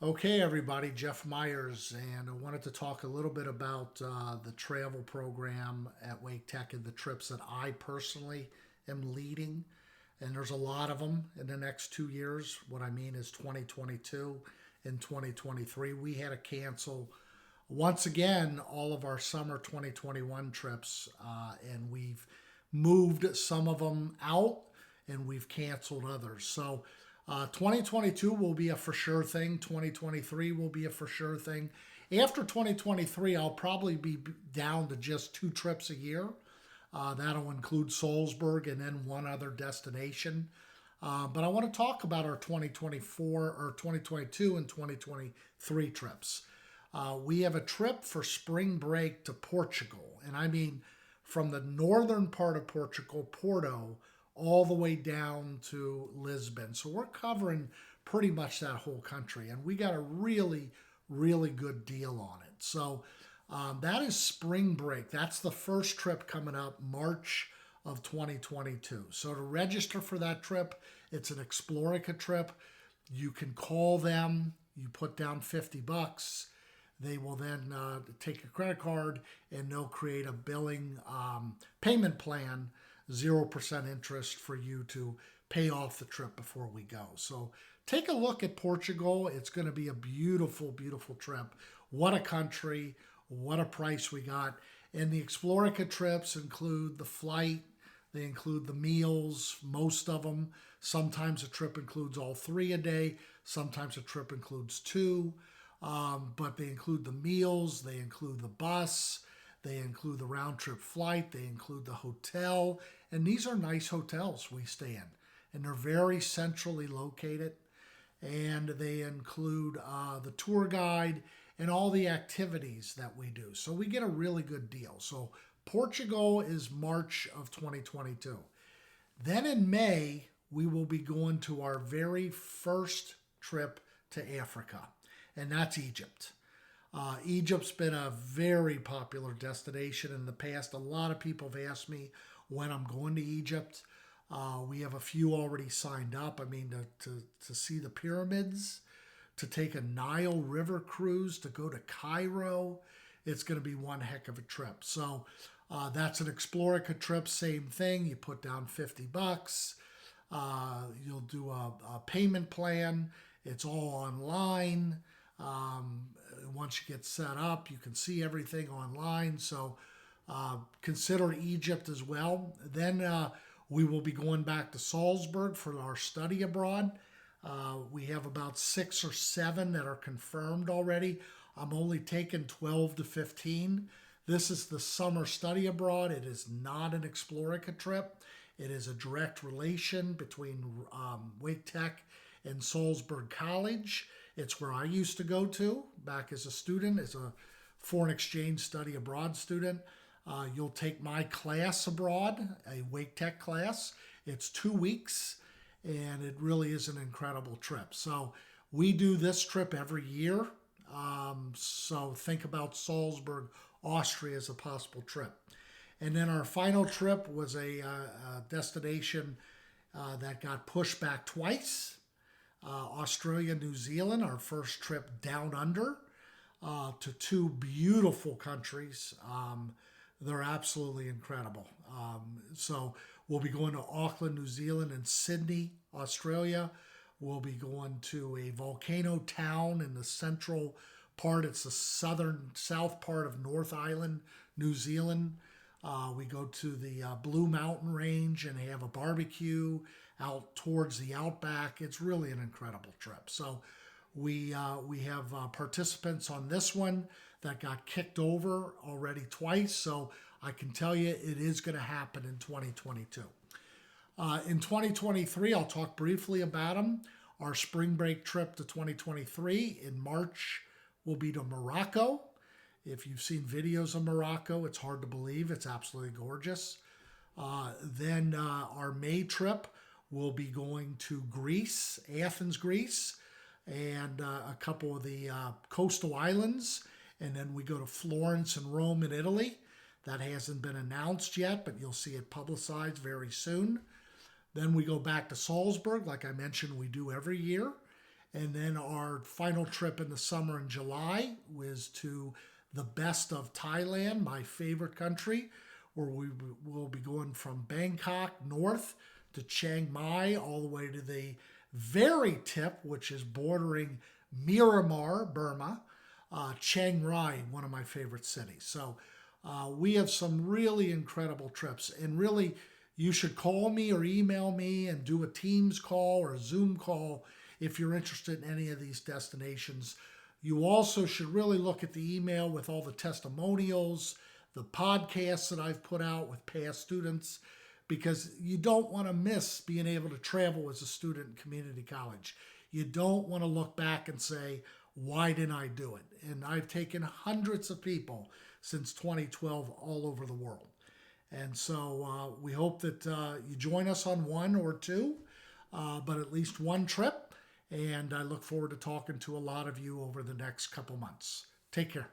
Okay, everybody, Jeff Myers, and I wanted to talk a little bit about the travel program at Wake Tech and the trips that I personally am leading. And there's a lot of them in the next 2 years. What I mean is 2022 and 2023. We had to cancel once again all of our summer 2021 trips, and we've moved some of them out and we've canceled others. So 2022 will be a for sure thing. 2023 will be a for sure thing. After 2023, I'll probably be down to just two trips a year. That'll include Salzburg and then one other destination. But I want to talk about our 2024 or 2022 and 2023 trips. We have a trip for spring break to Portugal. And I mean from the northern part of Portugal, Porto, all the way down to Lisbon. So we're covering pretty much that whole country. And we got a really, really good deal on it. So that is spring break. That's the first trip coming up, March of 2022. So to register for that trip, it's an Explorica trip. You can call them, you put down $50. They will then take your credit card and they'll create a billing payment plan, 0% interest for you to pay off the trip before we go. So take a look at Portugal. It's going to be a beautiful, beautiful trip. What a country. What a price we got. And the Explorica trips include the flight. They include the meals, most of them. Sometimes a trip includes all three a day. Sometimes a trip includes two. But they include the meals. They include the bus. They include the round trip flight. They include the hotel. And these are nice hotels we stay in. And they're very centrally located. And they include the tour guide and all the activities that we do. So we get a really good deal. So Portugal is March of 2022. Then in May, we will be going to our very first trip to Africa. And that's Egypt. Egypt's been a very popular destination in the past. A lot of people have asked me when I'm going to Egypt. We have a few already signed up. I mean, to see the pyramids, to take a Nile River cruise, to go to Cairo. It's going to be one heck of a trip. So that's an Explorica trip, same thing. You put down $50. You'll do a payment plan. It's all online. Once you get set up, you can see everything online. So consider Egypt as well. Then we will be going back to Salzburg for our study abroad. We have about 6 or 7 that are confirmed already. I'm only taking 12 to 15. This is the summer study abroad. It is not an Explorica trip. It is a direct relation between Wake Tech and Salzburg College. It's where I used to go to back as a student, as a foreign exchange study abroad student. You'll take my class abroad, a Wake Tech class. It's 2 weeks, and it really is an incredible trip. So we do this trip every year. So think about Salzburg, Austria as a possible trip. And then our final trip was a destination that got pushed back twice. Australia, New Zealand, our first trip down under to 2 beautiful countries. They're absolutely incredible. So we'll be going to Auckland, New Zealand, and Sydney, Australia. We'll be going to a volcano town in the central part. It's the south part of North Island, New Zealand. We go to the Blue Mountain Range and have a barbecue out towards the outback. It's really an incredible trip. So we have participants on this one that got kicked over already twice. So I can tell you it is going to happen in 2022. In 2023, I'll talk briefly about them. Our spring break trip to 2023 in March will be to Morocco. If you've seen videos of Morocco, it's hard to believe. It's absolutely gorgeous. Then our May trip will be going to Greece, Athens, Greece, and a couple of the coastal islands. And then we go to Florence and Rome in Italy. That hasn't been announced yet, but you'll see it publicized very soon. Then we go back to Salzburg, like I mentioned, we do every year. And then our final trip in the summer in July was to the best of Thailand, my favorite country, where we will be going from Bangkok north to Chiang Mai, all the way to the very tip, which is bordering Myanmar, Burma, Chiang Rai, one of my favorite cities. So we have some really incredible trips. And really, you should call me or email me and do a Teams call or a Zoom call if you're interested in any of these destinations. You also should really look at the email with all the testimonials, the podcasts that I've put out with past students, because you don't want to miss being able to travel as a student in community college. You don't want to look back and say, why didn't I do it? And I've taken hundreds of people since 2012 all over the world. And so we hope that you join us on one or two, but at least one trip. And I look forward to talking to a lot of you over the next couple months. Take care.